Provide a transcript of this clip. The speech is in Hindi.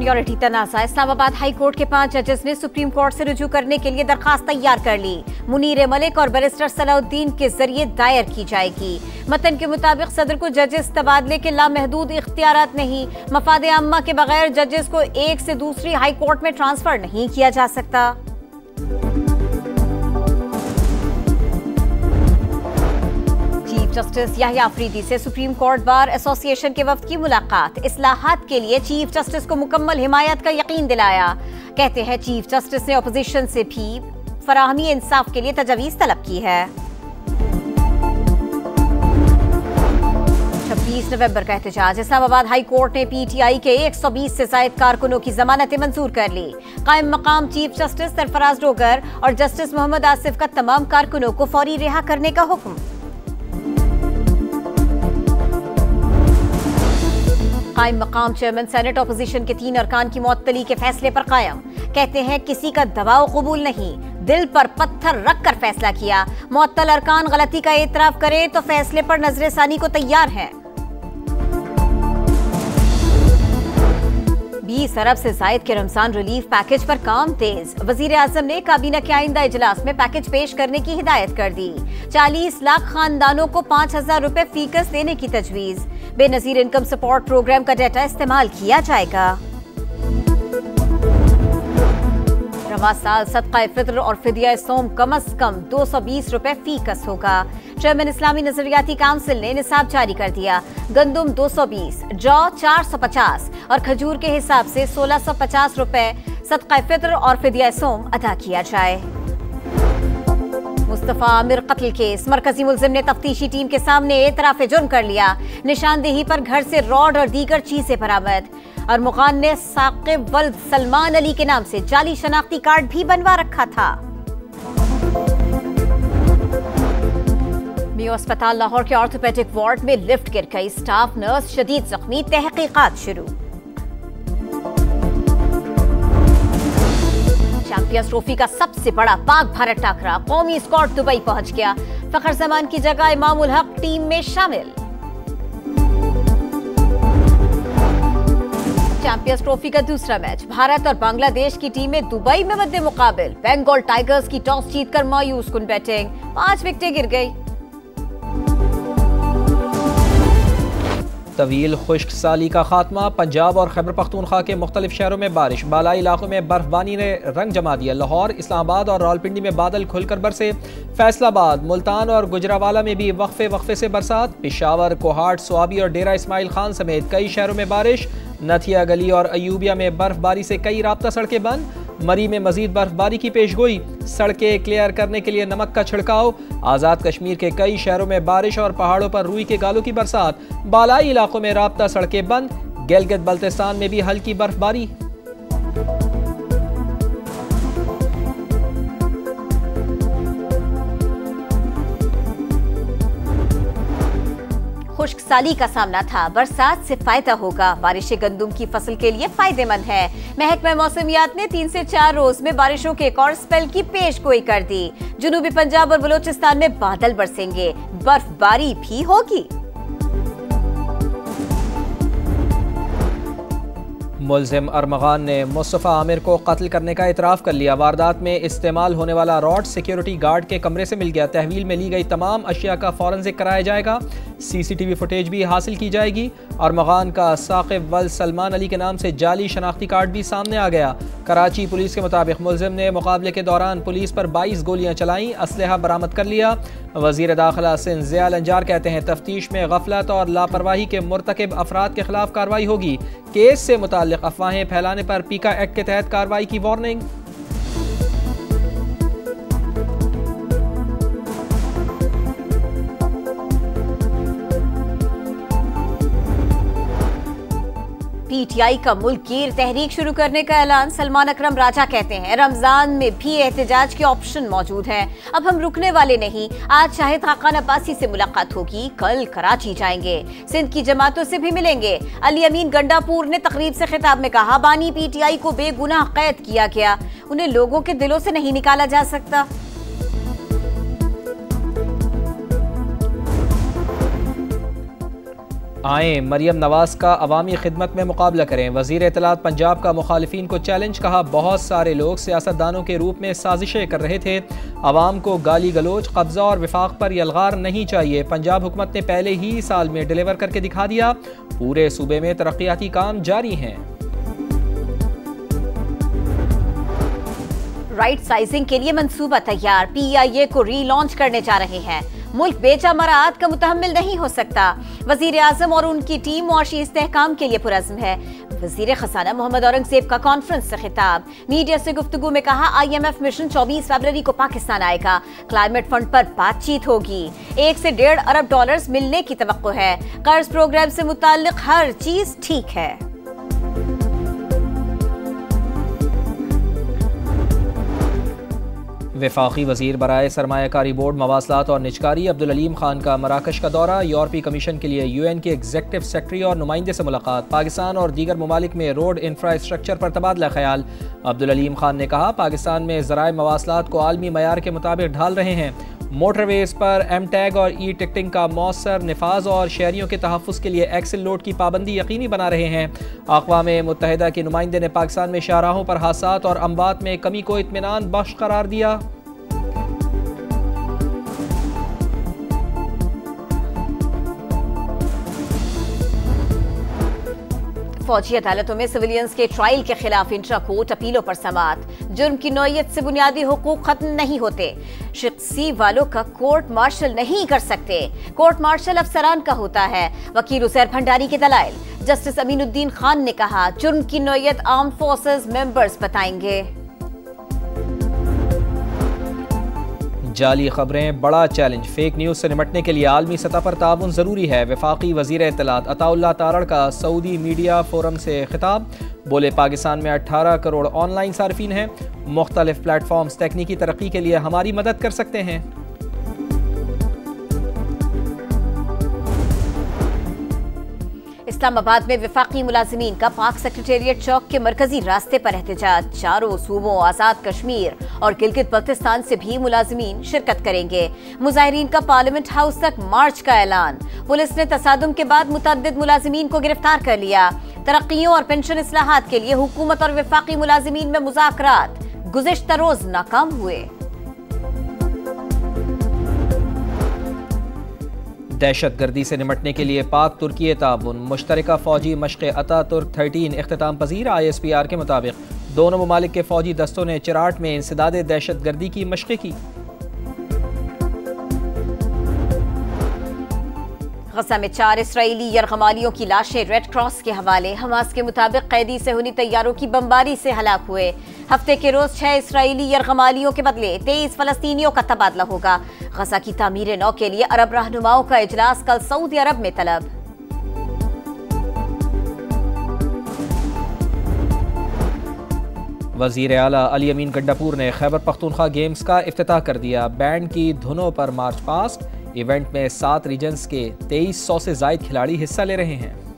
सीनियरिटी तनाज़ा। इस्लामाबाद हाई कोर्ट के 5 जजेस ने सुप्रीम कोर्ट से रुजू करने के लिए दरखास्त तैयार कर ली। मुनीर मलिक और बैरिस्टर सलाउद्दीन के जरिए दायर की जाएगी। मतन के मुताबिक सदर को जजेस तबादले के लामहदूद इख्तियारात नहीं। मफाद आम्मा के बगैर जजेस को एक से दूसरी हाई कोर्ट में ट्रांसफर नहीं किया जा सकता। जस्टिस याहिया अफरीदी से सुप्रीम कोर्ट बार एसोसिएशन के वफ्द की मुलाकात। इस्लाहात के लिए चीफ जस्टिस को मुकम्मल हिमायत का यकीन दिलाया। कहते हैं चीफ जस्टिस ने अपोजिशन से भी फराहमी इंसाफ के लिए तजवीज़ तलब की है। 26 नवंबर का एहतजाज। इस्लामाबाद हाई कोर्ट ने PTI के 120 से ज्यादा कारकुनों की जमानतें मंजूर कर ली। कायम मकाम चीफ जस्टिस सरफराज डोगर और जस्टिस मोहम्मद आसिफ का तमाम कारकुनों को फौरी रिहा करने का हुक्म। कायम मकाम चेयरमैन सेनेट अपोजिशन के 3 अरकान की मुअत्तली के फैसले पर कायम। कहते हैं किसी का दबाव कबूल नहीं, दिल पर पत्थर रखकर फैसला किया। मुअत्तल अरकान गलती का एतराफ करें तो फैसले पर नजरसानी को तैयार हैं। 20 अरब से जायद के रमजान रिलीफ पैकेज पर काम तेज। वजीर आजम ने काबीना के आइंदा इजलास में पैकेज पेश करने की हिदायत कर दी। 40 लाख खानदानों को 5,000 रुपए फीकस देने की तजवीज। बेनजीर इनकम सपोर्ट प्रोग्राम का डेटा इस्तेमाल किया जाएगा। रवा साल सदका फित्र और फिदिया सोम कम अज कम 220 रुपए फीकस होगा। चेयरमैन इस्लामी नजरियाती काउंसिल ने निसाब जारी कर दिया। गंदुम 220, जौ 450 और खजूर के हिसाब से 1650 रुपए सदका फित्र और फिदिया सोम अदा किया जाए। मुस्तफा आमिर कत्ल केस। मरकजी मुल्जिम ने तफ्तीशी टीम के सामने एतराफ़े जुर्म कर लिया। निशानदेही पर घर से रॉड और दीगर चीजें बरामद। और मुगान ने साकिब वल्द सलमान अली के नाम से जाली शनाख्ती कार्ड भी बनवा रखा था। मियो अस्पताल लाहौर के ऑर्थोपेडिक वार्ड में लिफ्ट गिर गई। स्टाफ नर्स शदीद जख्मी। तहकीकात शुरू। चैंपियंस ट्रॉफी का सबसे बड़ा पाक भारत टाकरा। कौमी स्क्वाड दुबई पहुंच गया। फखर जमान की जगह इमामुल हक टीम में शामिल। चैंपियंस ट्रॉफी का दूसरा मैच। भारत और बांग्लादेश की टीमें दुबई में मद्दे मुकाबिल। बंगाल टाइगर्स की टॉस जीतकर मायूस कुन बैटिंग। 5 विकेटें गिर गई। तवील खुश्क साली का खात्मा। पंजाब और खैबर पख्तूनख्वा के मुख्तलिफ शहरों में बारिश। बालाई इलाकों में बर्फबारी ने रंग जमा दिया। लाहौर, इस्लामाबाद और रावलपिंडी में बादल खुलकर बरसे। फैसलाबाद, मुल्तान और गुजरावाला में भी वक्फे वक्फे से बरसात। पेशावर, कोहाट, स्वाबी और डेरा इस्माइल खान समेत कई शहरों में बारिश। नथिया गली और अयूबिया में बर्फबारी से कई राब्ता सड़कें बंद। मरी में मजीद बर्फबारी की पेशगोई। सड़कें क्लियर करने के लिए नमक का छिड़काव। आज़ाद कश्मीर के कई शहरों में बारिश और पहाड़ों पर रुई के गालों की बरसात। बालाई इलाकों में राब्ता सड़कें बंद। गिलगित बल्तिस्तान में भी हल्की बर्फबारी। खुश्क साली का सामना था। बरसात से फायदा होगा। बारिशें गंदुम की फसल के लिए फायदेमंद है। महकमा मौसमियात ने 3 से 4 रोज में बारिशों के एक और स्पेल की पेशगोई कर दी। जुनूबी पंजाब और बलोचिस्तान में बादल बरसेंगे। बर्फबारी भी होगी। मुल्जिम अरमगान ने मुस्तफ़ा आमिर को कत्ल करने का इतराफ़ कर लिया। वारदात में इस्तेमाल होने वाला रॉड सिक्योरिटी गार्ड के कमरे से मिल गया। तहवील में ली गई तमाम अशिया का फॉरेंसिक कराया जाएगा। CCTV फुटेज भी हासिल की जाएगी। अरमगान का साकिब वल्द सलमान अली के नाम से जाली शनाख्ती कार्ड भी सामने आ गया। कराची पुलिस के मुताबिक मुल्जिम ने मुकाबले के दौरान पुलिस पर 22 गोलियां चलाई। असलहा बरामद कर लिया। वज़ीर दाखिला सिंध ज़िया लंजार कहते हैं तफ्तीश में गफलत और लापरवाही के मुर्तकिब अफराद के खिलाफ कार्रवाई होगी। केस से मुताल्लिक अफवाहें फैलाने पर पीका एक्ट के तहत कार्रवाई की वार्निंग। PTI का मुल्क गिर तहरीक शुरू करने का ऐलान। सलमान अकरम राजा कहते हैं रमजान में भी एहतजाज के ऑप्शन मौजूद हैं। अब हम रुकने वाले नहीं। आज शाहिद खाकान अब्बासी से मुलाकात होगी। कल कराची जाएंगे। सिंध की जमातों से भी मिलेंगे। अली अमीन गंडापुर ने तकरीब से खिताब में कहा बानी PTI को बेगुनाह कैद किया गया। उन्हें लोगों के दिलों से नहीं निकाला जा सकता। आए मरियम नवाज का अवामी खिदमत में मुकाबला करें। वज़ीर इत्तलात पंजाब का मुखालिफिन को चैलेंज, कहा बहुत सारे लोग सियासतदानों के रूप में साजिशें कर रहे थे। अवाम को गाली गलोच, कब्जा और विफाक पर यलगार नहीं चाहिए। पंजाब हुकूमत ने पहले ही साल में डिलीवर करके दिखा दिया। पूरे सूबे में तरक्याती काम जारी हैं। राइट साइजिंग के लिए मंसूबा तैयार, PIA को रीलॉन्च करने जा रहे हैं। मुल्क बेजा मराद का मुतहम्मिल नहीं हो सकता। वजीर आजम और उनकी टीम मुआशी इस्तेहकाम के लिए पुरज़्म है। वजीर खजाना मोहम्मद औरंगजेब का कॉन्फ्रेंस से खिताब, मीडिया से गुफ्तगू में कहा IMF मिशन 24 फरवरी को पाकिस्तान आएगा। क्लाइमेट फंड पर बातचीत होगी। 1 से 1.5 अरब डॉलर्स मिलने की तवक्को है। कर्ज प्रोग्राम से मुताल्लिक हर चीज ठीक है। वफाकी वज़ीर बराए सरमायाकारी बोर्ड, मवासलात और निजकारी अब्दुल अलीम खान का मराकश का दौरा। यूरोपीय कमीशन के लिए UN के एग्जीक्यूटिव सेक्रेटरी और नुमाइंदे से मुलाकात। पाकिस्तान और दीगर ममालिक में रोड इंफ्रास्ट्रक्चर पर तबादला ख्याल। अब्दुल अलीम खान ने कहा पाकिस्तान में ज़राए मवासलात को आलमी मयार के मुताबिक ढाल रहे हैं। मोटरवेज पर M-टैग और E-टिकटिंग का मौसर नफाज और शहरियों के तहफ़्फ़ुज़ के लिए एक्सल लोड की पाबंदी यकीनी बना रहे हैं। अक़वाम मुत्तहिदा के नुमाइंदे ने पाकिस्तान में शाहराहों पर हादसात और अम्बात में कमी को इत्मीनान बख्श करार दिया। फौजी अदालतों में सिविलियंस के ट्रायल के खिलाफ इंट्रा कोर्ट अपीलों पर समाअत। जुर्म की नौयत से बुनियादी हुकूक खत्म नहीं होते। शख्सी वालों का कोर्ट मार्शल नहीं कर सकते। कोर्ट मार्शल अफसरान का होता है। वकील उजैर भंडारी के दलाइल। जस्टिस अमीनुद्दीन खान ने कहा जुर्म की नौयत आर्म फोर्सेस मेंबर्स बताएंगे। जाली खबरें बड़ा चैलेंज, फेक न्यूज़ से निपटने के लिए आलमी सतह पर ताउन ज़रूरी है। वफाकी वज़ीर इत्तलात अताउल्लाह तारड़ का सऊदी मीडिया फोरम से खिताब, बोले पाकिस्तान में 18 करोड़ ऑनलाइन सार्फिन हैं। मुख्तलिफ प्लेटफॉर्म्स तकनीकी तरक्की के लिए हमारी मदद कर सकते हैं। इस्लामाबाद में वफाकी मुलाजिमीन का पाक सेक्रेटेरिएट चौक के मरकजी रास्ते पर एहतजाज। चारों सूबों आज़ाद कश्मीर और गिलगित बल्तिस्तान से भी मुलाजिमीन शिरकत करेंगे। मुजाहिरीन का पार्लियामेंट हाउस तक मार्च का ऐलान। पुलिस ने तसादुम के बाद मुतअद्दिद मुलाजिमीन को गिरफ्तार कर लिया। तरक्कियों और पेंशन इस्लाहात के लिए हुकूमत और वफाकी मुलाजिमीन में मुज़ाकरात गुज़िश्ता रोज नाकाम हुए। दहशत गर्दी से निपटने के लिए पाक तुर्की ताउन, मुश्तरका फौजी मशक़ अतातुर्क 13 इख्तिताम पजीर। ISPR के मुताबिक दोनों ममालिक के फौजी दस्तों ने चिराट में इंसदाद दहशत गर्दी की मशक़ें की। गजा में 4 इसराइली यरगमालियों की लाशें रेड क्रॉस के हवाले। हमास के मुताबिक कैदी सहूनी तैयारों की बमबारी से हलाक हुए। हफ्ते के रोज 6 इसराइली यरगमालियों के बदले 23 फलस्तीनियों का तबादला होगा। गजा की तामीर नौ के लिए अरब रहनुमाओं का इजलास कल सऊदी अरब में तलब। वज़ीर आला अली अमीन गंडापुर ने खैबर पख्तूनख्वा गेम्स का इफ्तिताह कर दिया। बैंड की धुनों पर मार्च पास्ट। इवेंट में 7 रीजन्स के 2300 से ज़ायद खिलाड़ी हिस्सा ले रहे हैं।